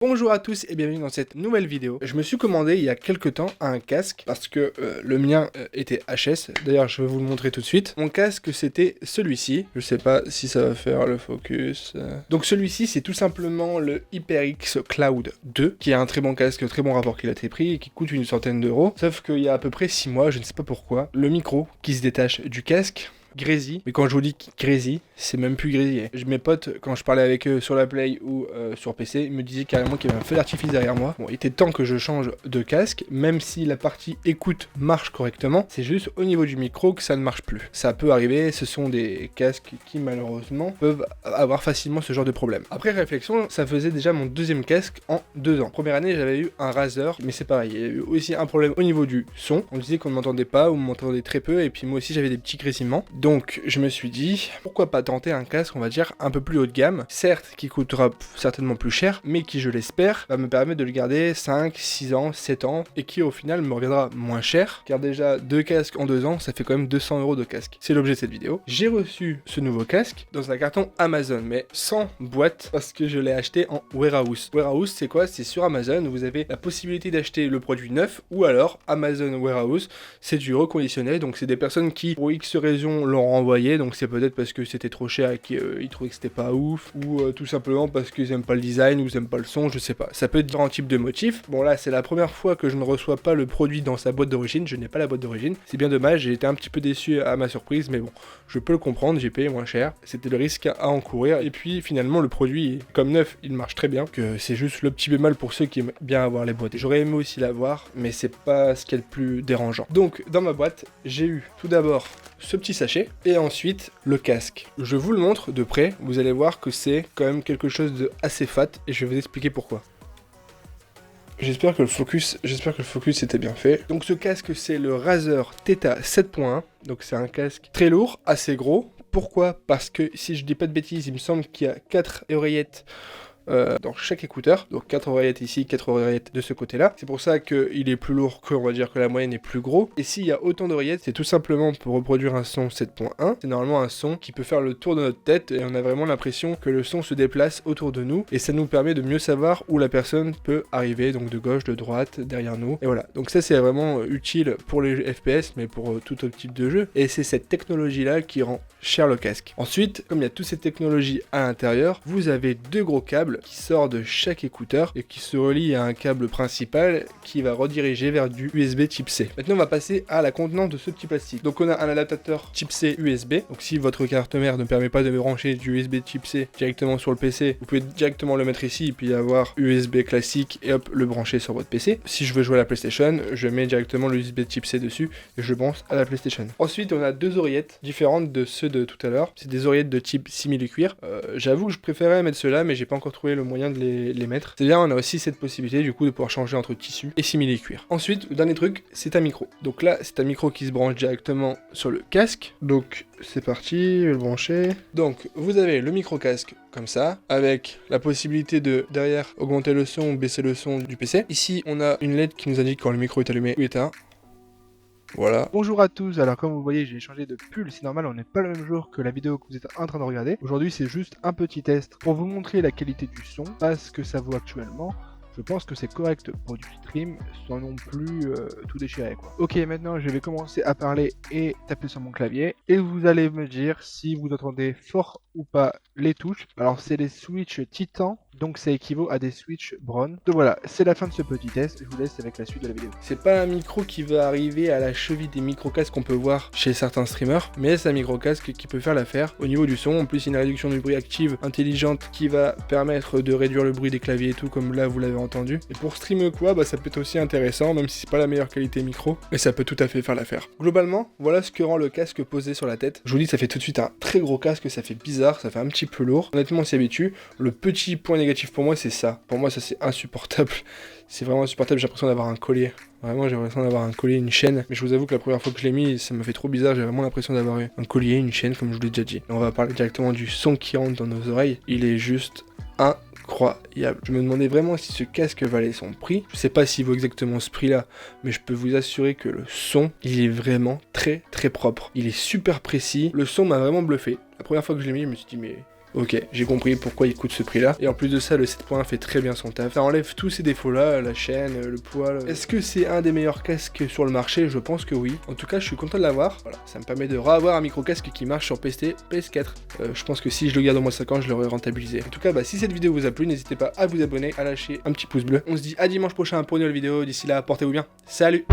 Bonjour à tous et bienvenue dans cette nouvelle vidéo. Je me suis commandé il y a quelques temps un casque parce que le mien était HS. D'ailleurs, je vais vous le montrer tout de suite. Mon casque, c'était celui-ci. Je sais pas si ça va faire le focus. Donc celui-ci, c'est tout simplement le HyperX Cloud 2, qui est un très bon casque, très bon rapport qualité-prix et qui coûte une centaine d'euros. Sauf qu'il y a à peu près 6 mois, je ne sais pas pourquoi, le micro qui se détache du casque grésille, mais quand je vous dis grésille, c'est même plus grésillé. Mes potes, quand je parlais avec eux sur la Play ou sur PC, ils me disaient carrément qu'il y avait un feu d'artifice derrière moi. Bon, il était temps que je change de casque, même si la partie écoute marche correctement, c'est juste au niveau du micro que ça ne marche plus. Ça peut arriver, ce sont des casques qui malheureusement peuvent avoir facilement ce genre de problème. Après réflexion, ça faisait déjà mon deuxième casque en 2 ans. Première année, j'avais eu un Razer, mais c'est pareil, il y a eu aussi un problème au niveau du son. On disait qu'on ne m'entendait pas ou on m'entendait très peu, et puis moi aussi j'avais des petits grésillements. Donc je me suis dit, pourquoi pas tenter un casque, on va dire, un peu plus haut de gamme, certes qui coûtera certainement plus cher, mais qui, je l'espère, va me permettre de le garder 5, 6 ans, 7 ans, et qui au final me reviendra moins cher, car déjà 2 casques en 2 ans, ça fait quand même 200 € de casque. C'est l'objet de cette vidéo. J'ai reçu ce nouveau casque dans un carton Amazon, mais sans boîte, parce que je l'ai acheté en warehouse. Warehouse, c'est quoi? C'est sur Amazon, vous avez la possibilité d'acheter le produit neuf, ou alors Amazon Warehouse, c'est du reconditionné, donc c'est des personnes qui, pour X raisons, l'ont renvoyé, donc c'est peut-être parce que c'était trop cher et qu'ils trouvaient que c'était pas ouf, ou tout simplement parce qu'ils aiment pas le design, ou ils aiment pas le son, je sais pas. Ça peut être différents types de motifs. Bon là, c'est la première fois que je ne reçois pas le produit dans sa boîte d'origine, je n'ai pas la boîte d'origine. C'est bien dommage, j'ai été un petit peu déçu à ma surprise, mais bon, je peux le comprendre, j'ai payé moins cher. C'était le risque à encourir, et puis finalement, le produit, comme neuf, il marche très bien, que c'est juste le petit bémol pour ceux qui aiment bien avoir les boîtes. J'aurais aimé aussi l'avoir, mais c'est pas ce qui est le plus dérangeant. Donc, dans ma boîte, j'ai eu tout d'abord ce petit sachet, et ensuite le casque. Je vous le montre de près, vous allez voir que c'est quand même quelque chose de assez fat, et je vais vous expliquer pourquoi. J'espère que le focus était bien fait. Donc ce casque, c'est le Razer Theta 7.1, donc c'est un casque très lourd, assez gros. Pourquoi? Parce que si je dis pas de bêtises, il me semble qu'il y a 4 oreillettes dans chaque écouteur, donc 4 oreillettes ici, 4 oreillettes de ce côté-là. C'est pour ça qu'il est plus lourd que, on va dire que la moyenne est plus gros. Et s'il y a autant d'oreillettes, c'est tout simplement pour reproduire un son 7.1. C'est normalement un son qui peut faire le tour de notre tête et on a vraiment l'impression que le son se déplace autour de nous et ça nous permet de mieux savoir où la personne peut arriver, donc de gauche, de droite, derrière nous. Et voilà, donc ça c'est vraiment utile pour les FPS, mais pour tout autre type de jeu. Et c'est cette technologie-là qui rend cher le casque. Ensuite, comme il y a toutes ces technologies à l'intérieur, vous avez 2 gros câbles qui sortent de chaque écouteur et qui se relient à un câble principal qui va rediriger vers du USB type C. Maintenant, on va passer à la contenance de ce petit plastique. Donc, on a un adaptateur type C USB. Donc, si votre carte mère ne permet pas de brancher du USB type C directement sur le PC, vous pouvez directement le mettre ici et puis avoir USB classique et hop, le brancher sur votre PC. Si je veux jouer à la PlayStation, je mets directement le USB type C dessus et je branche à la PlayStation. Ensuite, on a 2 oreillettes différentes de ceux de tout à l'heure. C'est des oreillettes de type simili-cuir. J'avoue que je préférais mettre ceux-là, mais j'ai pas encore trouvé le moyen de les mettre. C'est bien, on a aussi cette possibilité du coup de pouvoir changer entre tissu et simili-cuir. Ensuite, le dernier truc, c'est un micro. Donc là, c'est un micro qui se branche directement sur le casque. Donc c'est parti, je vais le brancher. Donc vous avez le micro casque comme ça, avec la possibilité de derrière augmenter le son ou baisser le son du PC. Ici, on a une LED qui nous indique quand le micro est allumé ou éteint. Voilà. Bonjour à tous, alors comme vous voyez j'ai changé de pull, c'est normal, on n'est pas le même jour que la vidéo que vous êtes en train de regarder. Aujourd'hui c'est juste un petit test pour vous montrer la qualité du son, pas ce que ça vaut actuellement. Je pense que c'est correct pour du stream, sans non plus tout déchirer quoi. Ok, maintenant je vais commencer à parler et taper sur mon clavier, et vous allez me dire si vous entendez fort ou pas les touches. Alors c'est les Switch Titan, donc ça équivaut à des Switch Brown. Donc voilà, c'est la fin de ce petit test, je vous laisse avec la suite de la vidéo. C'est pas un micro qui va arriver à la cheville des micro-casques qu'on peut voir chez certains streamers, mais c'est un micro-casque qui peut faire l'affaire au niveau du son. En plus, il y a une réduction du bruit active intelligente qui va permettre de réduire le bruit des claviers et tout, comme là vous l'avez entendu. Et pour streamer quoi, bah ça peut être aussi intéressant, même si c'est pas la meilleure qualité micro, mais ça peut tout à fait faire l'affaire. Globalement, voilà ce que rend le casque posé sur la tête. Je vous dis, ça fait tout de suite un très gros casque, ça fait bizarre, ça fait un petit peu lourd. Honnêtement, on s'y habitue. Le petit point négatif pour moi, c'est ça. Pour moi, ça c'est insupportable. C'est vraiment insupportable, j'ai l'impression d'avoir un collier. Vraiment, j'ai l'impression d'avoir un collier, une chaîne. Mais je vous avoue que la première fois que je l'ai mis, ça m'a fait trop bizarre. J'ai vraiment l'impression d'avoir un collier, une chaîne, comme je vous l'ai déjà dit. Et on va parler directement du son qui rentre dans nos oreilles. Il est juste incroyable. Je me demandais vraiment si ce casque valait son prix. Je sais pas s'il vaut exactement ce prix-là, mais je peux vous assurer que le son, il est vraiment très très propre. Il est super précis. Le son m'a vraiment bluffé. La première fois que je l'ai mis, je me suis dit mais Ok, j'ai compris pourquoi il coûte ce prix-là. Et en plus de ça, le 7.1 fait très bien son taf. Ça enlève tous ces défauts-là, la chaîne, le poids. Est-ce que c'est un des meilleurs casques sur le marché? Je pense que oui. En tout cas, je suis content de l'avoir. Voilà, ça me permet de reavoir un micro-casque qui marche sur PC, PS4. Je pense que si je le garde au moins 5 ans, je l'aurai rentabilisé. En tout cas, si cette vidéo vous a plu, n'hésitez pas à vous abonner, à lâcher un petit pouce bleu. On se dit à dimanche prochain pour une nouvelle vidéo. D'ici là, portez-vous bien. Salut!